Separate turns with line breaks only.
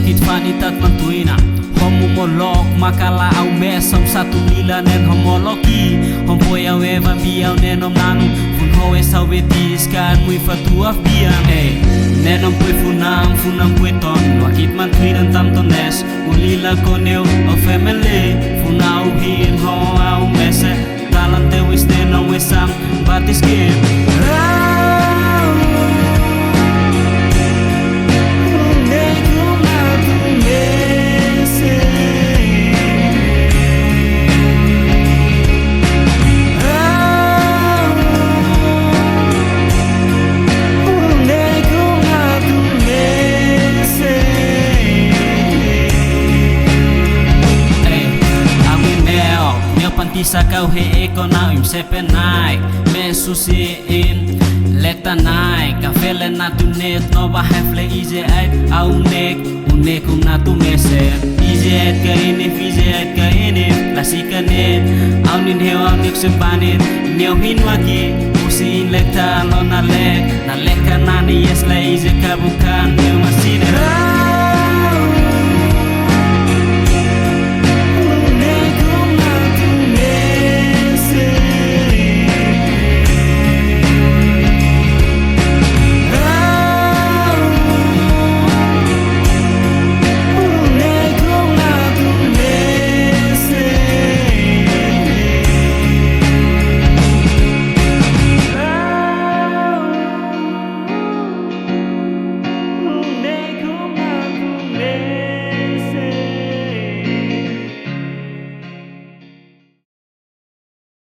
Wakit vanitat mantuina Homo molok makala au mesom satu lila nen homologi Hompoy au eva biau nenom nanu Fun hoe sawetis kan mui fatu af biang Nenom pui funam pui ton Wakit mantuina tam tones Ulila koneu au family Funau hin ho au mese Talan te wis nenom wisam batis game Pisa kau he eko na im sepen naik me susiin leta naik kafele na tu net no ba hefle ize ai au nek unek na tu mesen ize ka ini fize ka ini lasika net au nin he au nik sepanin neu hin waki usin leta lo na lek na leka na ni yes la ize ka bukan neu masine